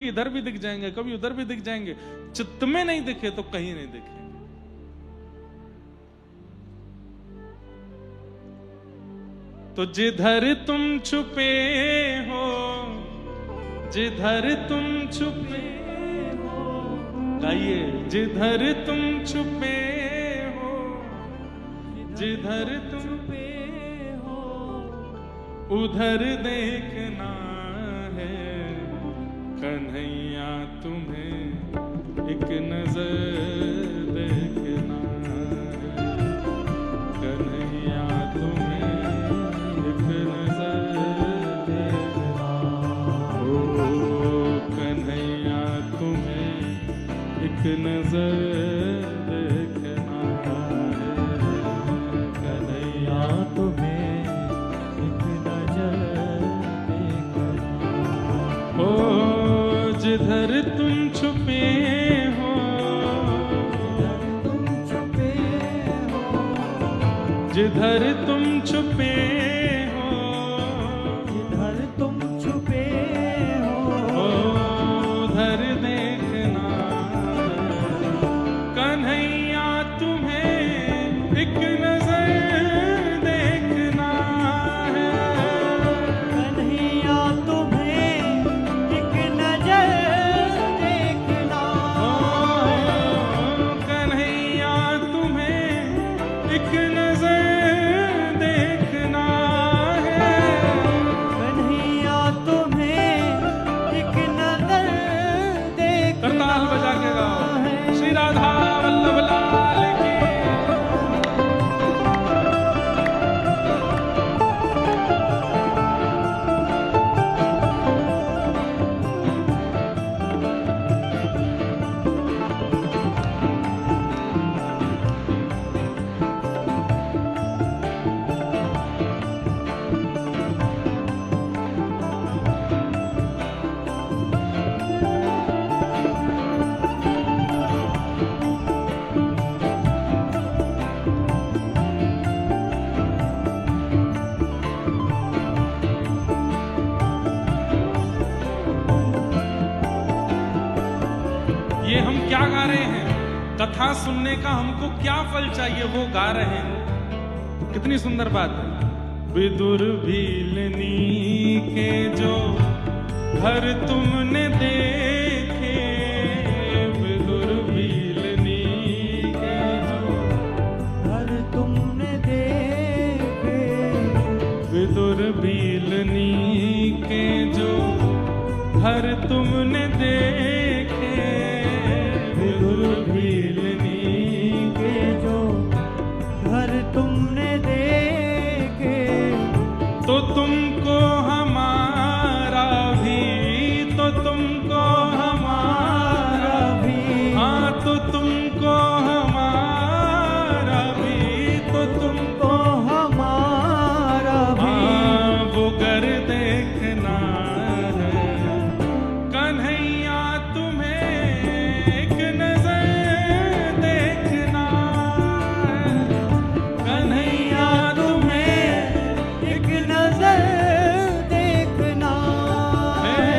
इधर भी दिख जाएंगे, कभी उधर भी दिख जाएंगे, चित्त में नहीं दिखे तो कहीं नहीं दिखेंगे। तो जिधर तुम छुपे हो, जिधर तुम छुपे हो, गाइए, जिधर तुम छुपे हो, जिधर तुम छुपे हो, उधर देखना है कन्हैया तुम्हें एक नजर देखना है, कन्हैया तुम्हें एक नजर देखना, ओ कन्हैया तुम्हें एक नजर देखना है, कन्हैया तुम्हें एक नजर देखना। ओ जिधर तुम छुपे हो, जिधर तुम छुपे हो, जिधर तुम छुपे हो, उधर देखना कन्हैया तुम्हें एक नजर देखना है, कन्हैया तुम्हें एक नजर देखना है, कन्हैया तुम्हें एक नजर देखना है, कन्हैया तुम्हें एक नजर देखना करताल बजा के गाओ, है। श्री राधा वल्लभ लाल की। ये हम क्या गा रहे हैं, कथा सुनने का हमको क्या फल चाहिए वो गा रहे हैं। कितनी सुंदर बात है। विदुर भीलनी के जो घर तुमने देखे, विदुर भीलनी के जो घर तुमने देखे, विदुर भीलनी के जो घर तुमने देखे, विदुर भीलनी के जो घर तुमने देखे, तो तुमको हमारा भी, तो तुमको हमारा भी, हाँ तो तुमको हमारा भी, तो तुमको तो हमारा भी हाँ वो घर देखना है, कन्हैया तुम्हें एक नजर देखना है, कन्हैया तुम्हें एक नजर देखना है,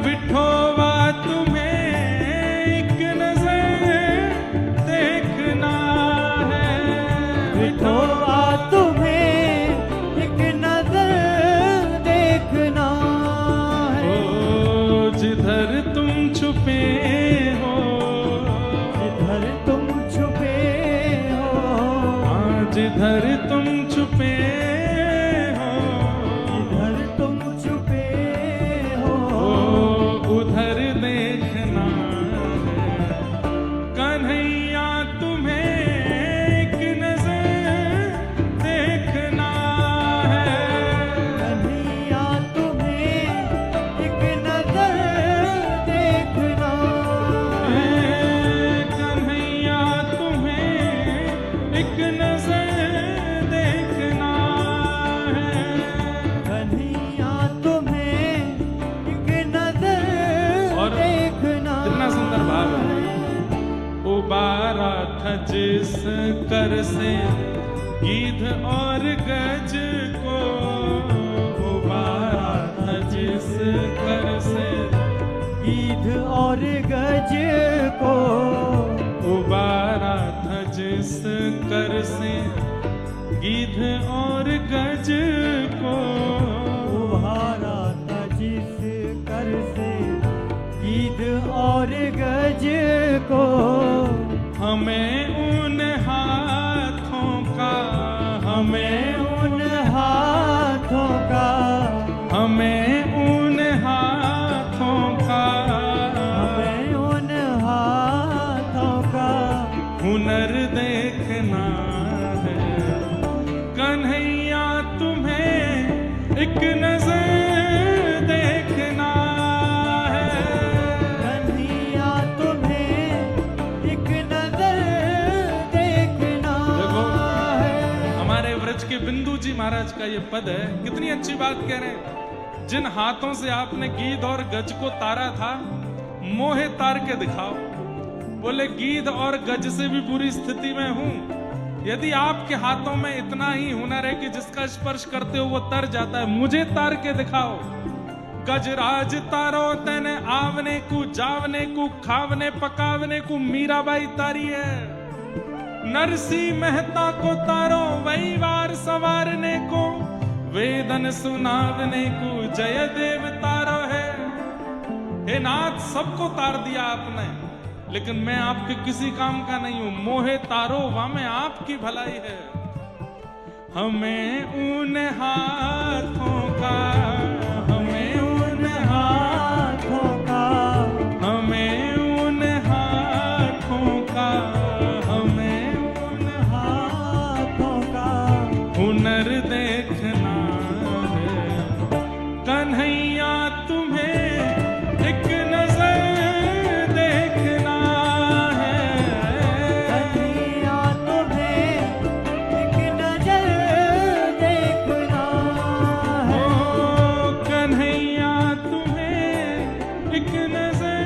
बिठोवा तुम्हें एक नजर देखना है, बिठोवा तुम्हें एक नजर देखना है, ओ जिधर तुम छुपे हो, जिधर तुम छुपे हो, हाँ जिधर तुम छुपे हो, जिधर तुम छुपे हो, ओ उधर देखना है, कन्हैया तुम्हें एक नजर देखना है, कन्हैया तुम्हें एक नजर देखना है, कन्हैया तुम्हें एक नजर देखना है, कन्हैया तुम्हें एक नजर और देखना कितना सुंदर भाव है। उबारा था जिस कर से गिद्ध और गज को, उबारा था जिस कर से गीध और गज को उबारा था जिस कर से गीध और गज को, उभारा था जिस कर से गीध और गज को, हमें उन हाथों का, हमें उन हाथों का, हमें उन हाथों का, हमें उन हाथों का हुनर देखना है। कन्हैया तुम्हें एक नजर देखना है। कन्हैया तुम्हें एक नजर देखना है। हमारे व्रज के बिंदु जी महाराज का ये पद है, कितनी अच्छी बात कह रहे हैं। जिन हाथों से आपने गीध और गज को तारा था, मोहे तार के दिखाओ। बोले गीध और गज से भी बुरी स्थिति में हूं। यदि आपके हाथों में इतना ही हुनर है कि जिसका स्पर्श करते हो वो तर जाता है, मुझे तार के दिखाओ। गजराज तारो तेने आवने को, जावने को, खावने पकावने को मीराबाई तारी है। नरसी मेहता को तारो वही वार सवारने को, वेदन सुनावने को जयदेव तारो है। हे नाथ, सबको तार दिया आपने, लेकिन मैं आपके किसी काम का नहीं हूं। मोहे तारो वहां में आपकी भलाई है। हमें उन हाथों का, हमें उन हाथों का, हमें उन हाथों का, हमें उन हाथों का हुनर देखना है। कन्हैया तुम्हें एक नजर देखना है। कन्हैया तुम्हें एक नजर देखना है। ओ कन्हैया तुम्हें एक नजर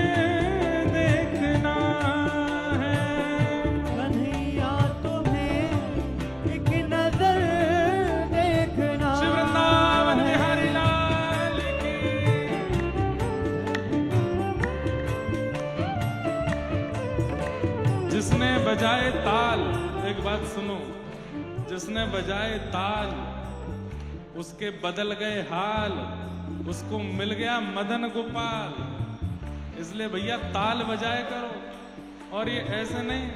देखना है। कन्हैया तुम्हें एक नजर देखना श्री वृंदावन है। बिहारी लाल की। जिसने बजाए ताल, एक बात सुनो, जिसने बजाए ताल उसके बदल गए हाल, उसको मिल गया मदन गोपाल। इसलिए भैया ताल बजाए करो, और ये ऐसे नहीं,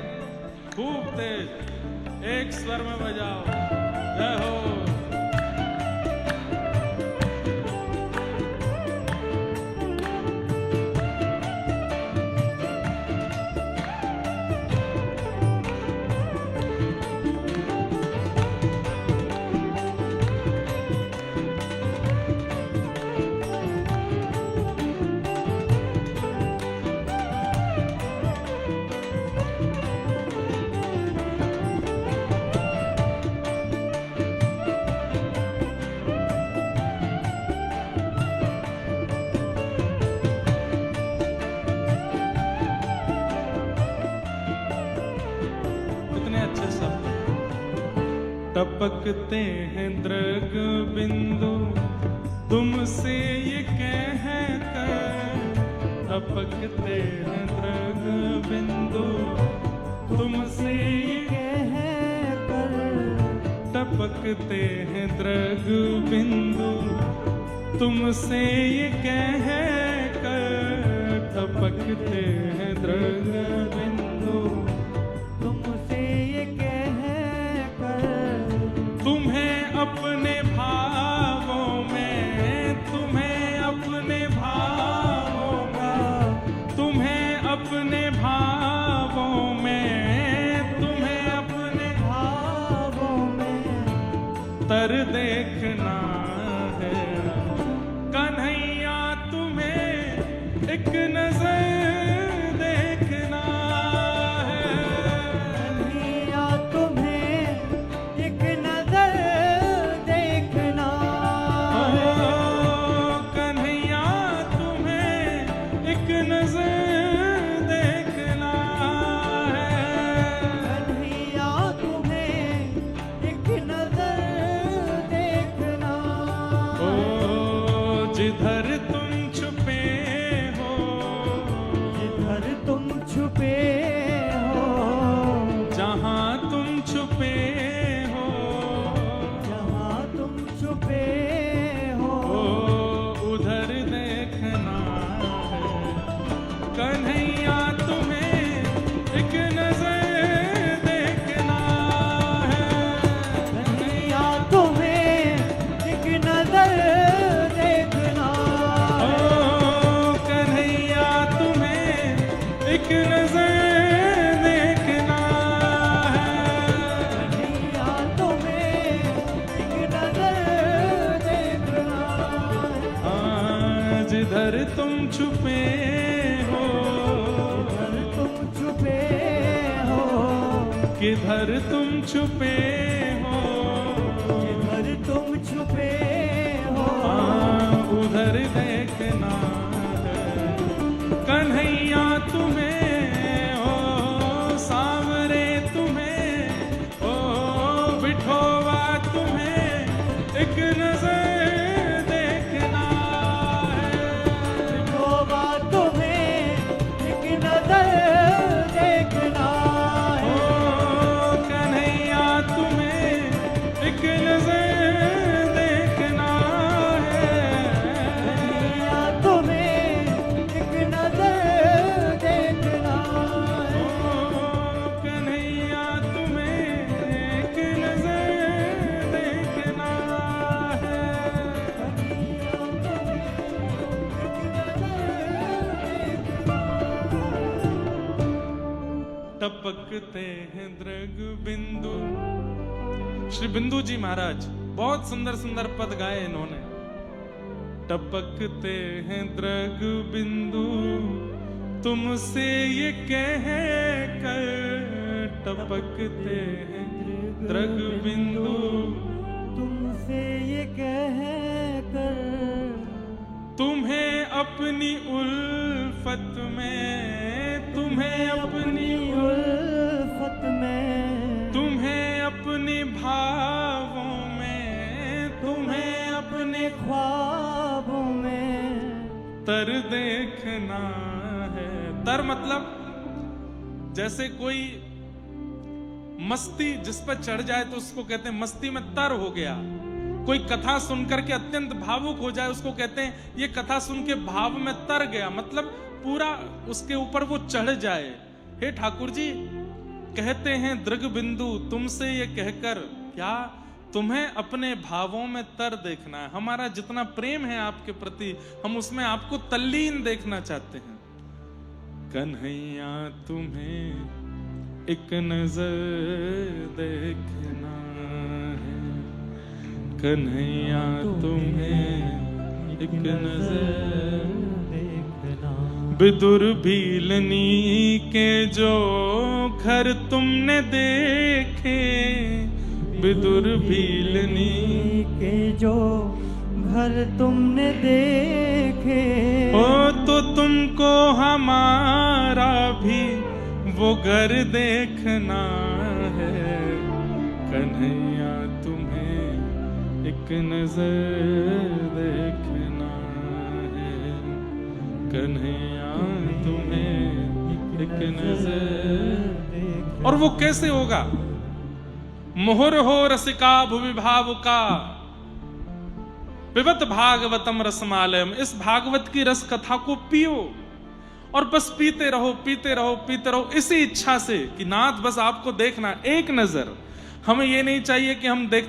खूब तेज एक स्वर में बजाओ। जय हो। कितने अच्छे शब्द। टपकते हैं दृग बिंदु तुमसे ये कह कर, टपकते हैं दृग बिंदु तुमसे ये कह कर, टपकते हैं दृग बिंदु तुमसे ये कह कर, टपकते हैं दृग बिंदु तुमसे ये कह कर, तुम्हें अपने भावों में, तुम्हें अपने भावों में, तुम्हें अपने भावों में, तुम्हें अपने भावों में तर देखना है। कन्हैया तुम्हें एक नजर देखना है। कन्हैया तुम्हें एक नजर देखना है। ओ कन्हैया तुम्हें एक नजर देखना है। कन्हैया तुम्हें एक नजर देखना ओ है। जिधर तुम छुपे हो, एक नजर देखना है। कन्हैया तुम्हें एक नजर देखना है। जिधर तुम छुपे हो, अगर तुम छुपे हो, किधर तुम छुपे हो, जिधर तुम छुपे हो, उधर देखना है। कन्हैया तुम्हें हो, सांवरे तुम्हें हो, बिठोवा तुम्हें एक नजर देखना है। होगा तुम्हें एक नजर देखना है। कन्हैया तुम्हें एक नजर देखना है। कन्हैया तुम्हें एक नजर देखना है। कन्हैया तुम्हें एक नजर देखना है। टपकते हैं दृग बिंदु। श्री बिंदु जी महाराज बहुत सुंदर सुंदर पद गाए इन्होंने। टपकते हैं दृग बिंदु तुमसे ये कह कर, टपकते हैं दृग बिंदु तुमसे ये कह कर, तुम्हें अपनी उल्फत में, तुम्हें अपनी उल्फत में, तुम्हें अपने भावों में, तुम्हें अपने ख्वाबों में तर देखना है। तर मतलब जैसे कोई मस्ती जिस पर चढ़ जाए तो उसको कहते हैं मस्ती में तर हो गया। कोई कथा सुनकर के अत्यंत भावुक हो जाए उसको कहते हैं ये कथा सुन के भाव में तर गया, मतलब पूरा उसके ऊपर वो चढ़ जाए। हे ठाकुर जी कहते हैं दृग बिंदु तुमसे ये कहकर, क्या तुम्हें अपने भावों में तर देखना है। हमारा जितना प्रेम है आपके प्रति हम उसमें आपको तल्लीन देखना चाहते हैं। कन्हैया तुम्हें एक नजर देखना है। कन्हैया तुम्हें एक नजर देखना। विदुर भीलनी के जो घर तुमने देखे, विदुर भीलनी के जो घर तुमने देखे, हो तो तुमको हमारा भी वो घर देखना है। कन्हैया तुम्हें एक नजर देखना है। कन्हैया तुम्हें एक नजर। और वो कैसे होगा? मोहर हो रसिका भुवि भाव का, पिबत भागवतम रसमालयम। इस भागवत की रस कथा को पियो और बस पीते रहो, पीते रहो, पीते रहो, इसी इच्छा से कि नाथ बस आपको देखना एक नजर। हमें ये नहीं चाहिए कि हम देख